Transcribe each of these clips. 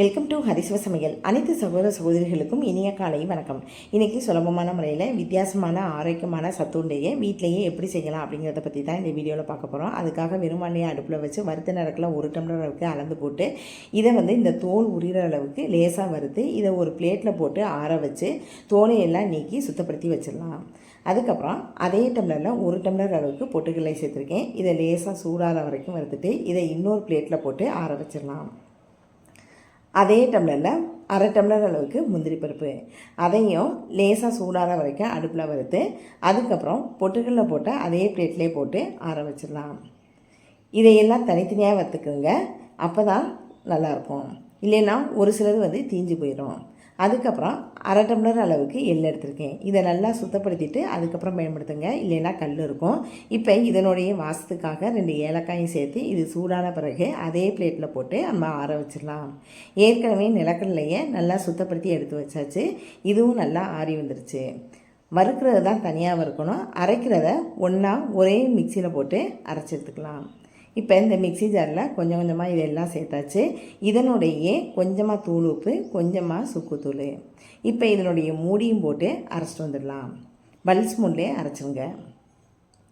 Welcome to ஹரிசிவ சமையல். அனைத்து சகோதர சகோதரிகளுக்கும் இனிய காலை வணக்கம். இன்றைக்கி சுலபமான முறையில் வித்தியாசமான ஆரோக்கியமான சத்துண்டையை வீட்டிலையே எப்படி செய்யலாம் அப்படிங்கிறத பற்றி தான் இந்த வீடியோவில் பார்க்க போகிறோம். அதுக்காக வெறுமனையை அடுப்பில் வச்சு வறுத்த நிறக்கில் 1 டம்ளர் அளவுக்கு அளந்து போட்டு இதை இந்த தோல் உரிகிற அளவுக்கு லேசாக வறுத்து இதை ஒரு பிளேட்டில் போட்டு ஆற வச்சு தோலையெல்லாம் நீக்கி சுத்தப்படுத்தி வச்சிடலாம். அதுக்கப்புறம் அதே டம்ளரில் 1 டம்ளர் அளவுக்கு பொட்டுக்கடலை சேர்த்துருக்கேன். இதை லேசாக சூடாகிற வரைக்கும் வறுத்துட்டு இதை இன்னொரு பிளேட்டில் போட்டு ஆற வச்சிடலாம். அதே டம்ளரில் 1/2 டம்ளர் அளவுக்கு முந்திரி பருப்பு, அதையும் லேசாக சூடாகிற வரைக்கும் அடுப்பில் வறுத்து அதுக்கப்புறம் பொட்டுக்கடலை போட்டு அதே பிளேட்லேயே போட்டு ஆற வச்சிடலாம். இதையெல்லாம் தனித்தனியாக வறுத்துக்குங்க, அப்போ தான் நல்லாயிருக்கும். இல்லைன்னா ஒரு சிலது தீஞ்சு போயிடும். அதுக்கப்புறம் 1/2 டம்ளர் அளவுக்கு எள் எடுத்திருக்கேன். இதை நல்லா சுத்தப்படுத்திட்டு அதுக்கப்புறம் பயன்படுத்துங்க, இல்லைன்னா கல் இருக்கும். இப்போ இதனுடைய வாசத்துக்காக 2 ஏலக்காயும் சேர்த்து இது சூடான பிறகு அதே பிளேட்டில் போட்டு நம்ம ஆற வச்சிடலாம். ஏற்கனவே நிலக்கடலையை நல்லா சுத்தப்படுத்தி எடுத்து வச்சாச்சு. இதுவும் நல்லா ஆறி வந்துருச்சு. வறுக்கிறது தான் தனியாக வறுக்கணும், அரைக்கிறத ஒன்றா ஒரே மிக்சியில் போட்டு அரைச்சி எடுத்துக்கலாம். இப்போ இந்த மிக்சி ஜாரில் கொஞ்சம் கொஞ்சமாக இதெல்லாம் சேர்த்தாச்சு. இதனுடைய கொஞ்சமாக தூள் உப்பு, கொஞ்சமாக சுக்குத்தூள். இப்போ இதனுடைய மூடியும் போட்டு அரைச்சிட்டு வந்துடலாம். பல் ஸ்பூன்லேயே அரைச்சிருங்க.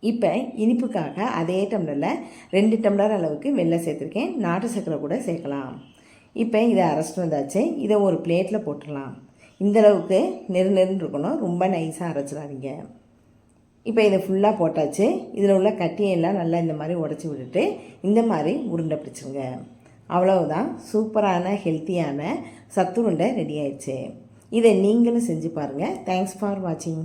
இப்போ இனிப்புக்காக அதே டம்ளரில் 2 டம்ளர் அளவுக்கு வெல்லம் சேர்த்துருக்கேன். நாட்டு சர்க்கரை கூட சேர்க்கலாம். இப்போ இதை அரைச்சிட்டு வந்தாச்சு. இதை ஒரு பிளேட்டில் போட்டுடலாம். இந்தளவுக்கு நெருன்னு இருக்கணும், ரொம்ப நைஸாக அரைச்சிடாதீங்க. இப்போ இதை ஃபுல்லாக போட்டாச்சு. இதில் உள்ள கட்டியெல்லாம் நல்லா இந்த மாதிரி உடச்சி விட்டுட்டு இந்த மாதிரி உருண்டை பிடிச்சிருங்க. அவ்வளவுதான், சூப்பரான ஹெல்த்தியான சத்துருண்டை ரெடி ஆயிடுச்சு. இதை நீங்களும் செஞ்சு பாருங்கள். தேங்க்ஸ் ஃபார் வாட்சிங்.